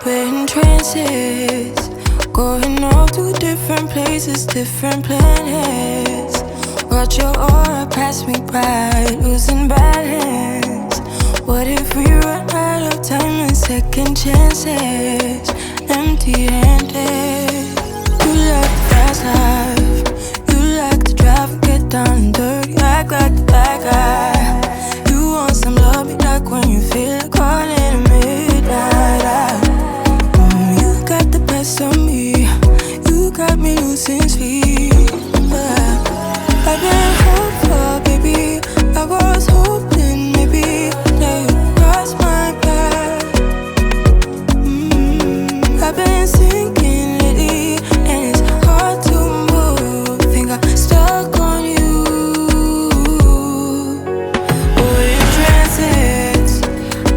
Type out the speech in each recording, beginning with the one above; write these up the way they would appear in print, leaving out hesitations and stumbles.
We're in trances, going off to different places, different planets. Watch your aura pass me by, losing balance. What if we run out of time and second chances? Empty-handed. You like the fast life, you like to drive and get down and dirty, act like the bad guy. You want some love, me like when you feel like calling at midnight. You got the best of me, you got me losing sleep. I've been hopeful, baby, I was hoping maybe that you'd cross my path. I've been sinking lately, and it's hard to move. Think I'm stuck on you. We're in trances,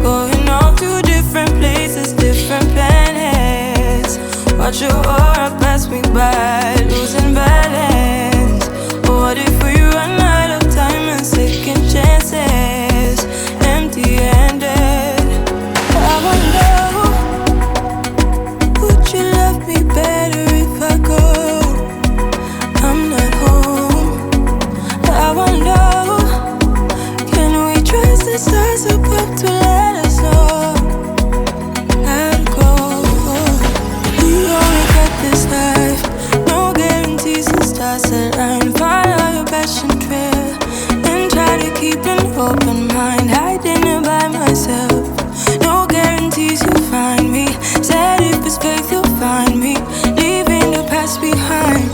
going off to different places, different planets. Watch your aura pass me by, losing balance. What if we run out of time and second chances? Empty-handed. I wonder, would you love me better if I go? I'm not home. I wonder, can we trust the stars above to let us know how to go? We only got this life, no guarantees the stars align. Follow your passion trail and try to keep an open mind. Hiding it by myself, no guarantees you'll find me. Said if it's faith you'll find me, leaving the past behind.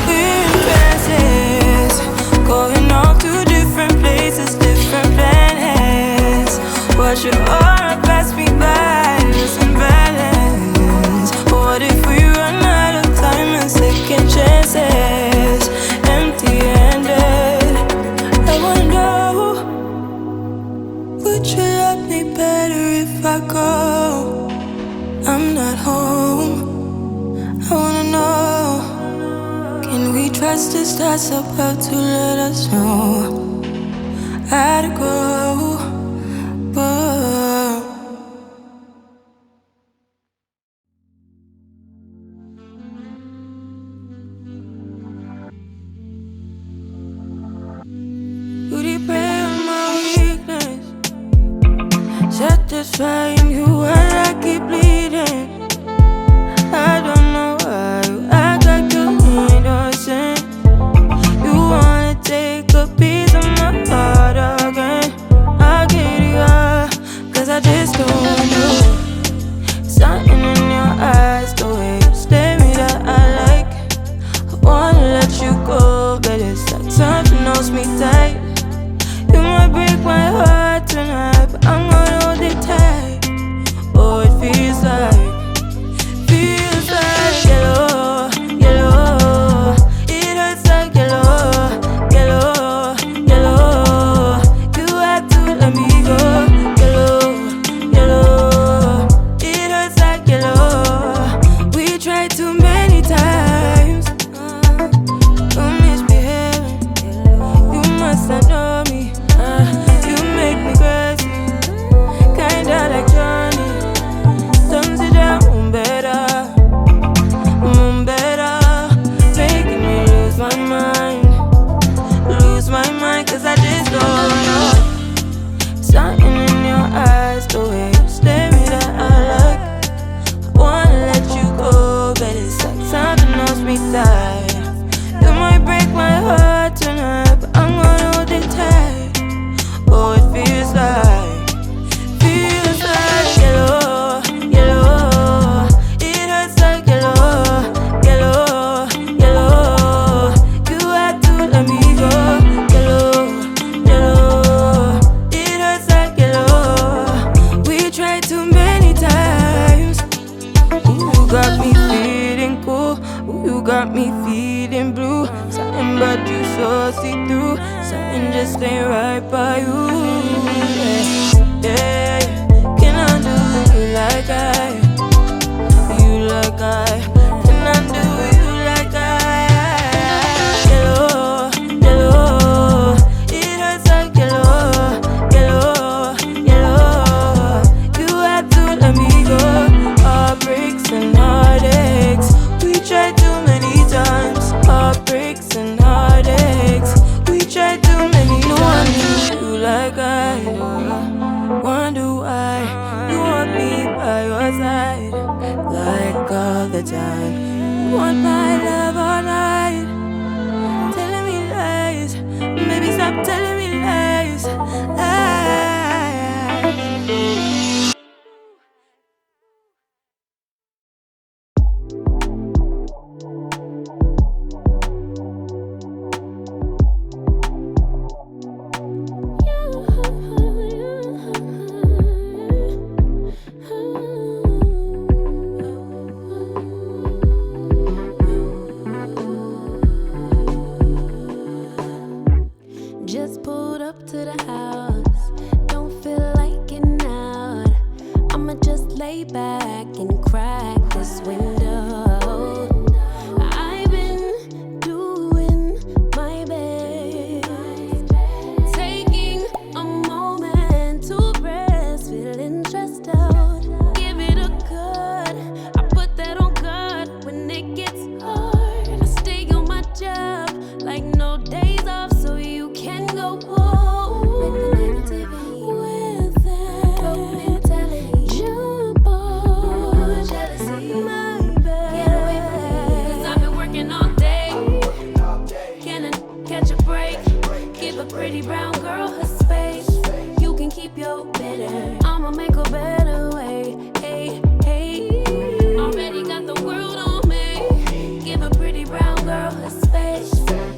We're in trances, going off to different places, different planets. Watch your aura pass me by, losing balance. What if we run out of time and second chances? Empty-handed. I wonder, would you love me better if I go? I'm not home. I wanna know, can we trust the stars above to let us know how to go? Whoa. Would prey on my weakness, satisfying you while I keep bleeding. I don't know why you act like you're innocent. You wanna take a piece of my heart again. I'll get you up, cause I just don't know. Something in your eyes, the way you stare me that I like. I wanna let you go, but it's like something holds me tight. You might break my heart tonight, but I'm gonna hold it tight. Oh, it feels like yellow, yellow. It hurts like yellow, yellow, yellow. You had to let me go, yellow, yellow. It hurts like yellow. We tried too many times. You're misbehaving, you must not know me. You make me crazy, kinda like Johnny. Don't sit down, better, making me lose my mind, cause I just don't know. Something in your eyes, the way you stare me that I like. I wanna let you go, but it's like something holds me tight. You might break my heart tonight, but I'm gonna hold it tight. Oh, it feels like yellow, yellow. It hurts like yellow, yellow, yellow. You had to let me go, yellow, yellow. It hurts like yellow. We tried too many times. Ooh, you got me feeling cool. Ooh, you got me feeling blue. Something about you so see-through. Something just ain't right by you. Yeah, can I do you like I? Can I do you like I? Yellow, yellow. It hurts like yellow, yellow, yellow. You had to let me go. Up the time. Want my love all night. Telling me lies, baby, stop telling me lies. Just pulled up to the house, don't feel like getting out. I'ma just lay back and crack this window. I've been doing my best, taking a moment to rest, feeling stressed out. Give it a good, I put that on God when it gets hard. I stay on my job like no days off, so you can go home with the negativity, with that broken mentality. Jump on jealousy, my bad. Get away from me, 'cause I've been working all day. Can I catch a break? Give a pretty brown girl her space. You can keep your bitter, I'ma make a better way. Hey, hey, already got the world on me. Give a pretty brown girl her space.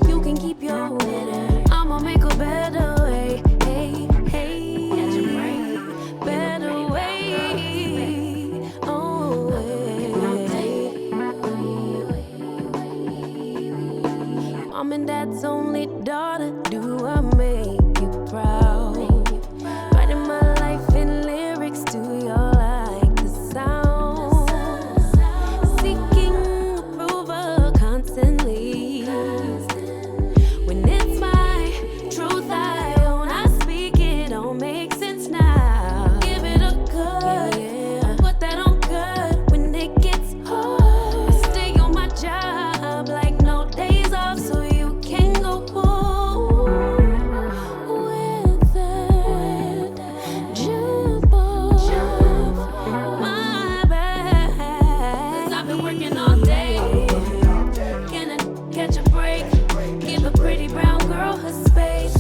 You can keep your bitter, I'ma make a better way. Hey, hey, catch a break, better way. Oh, Mom and Dad's only daughter, do I make you proud? Writing my life in lyrics, do y'all like the sound? Seeking approval constantly. When it's my truth I own, I speak it, don't make sense now. Give it a good, I put that on good when it gets hard. I stay on my job like no days off, so you can go home with that. Jump off, my bad, 'cause I've been working all day. Can I catch a break? Give a pretty brown girl her space.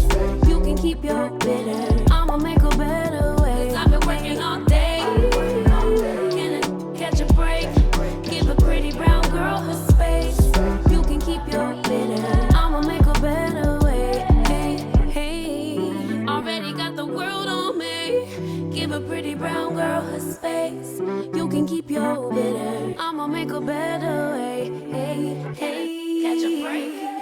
You can keep your bitter, I'ma make a better way. 'Cause I've been working all day. Can I catch a break? Give a pretty brown girl her space. You can keep your bitter, I'ma make a better way. Hey, hey, already got the world on me. Give a pretty brown girl her space. You can keep your bitter, I'ma make a better way. Hey, hey, catch a break.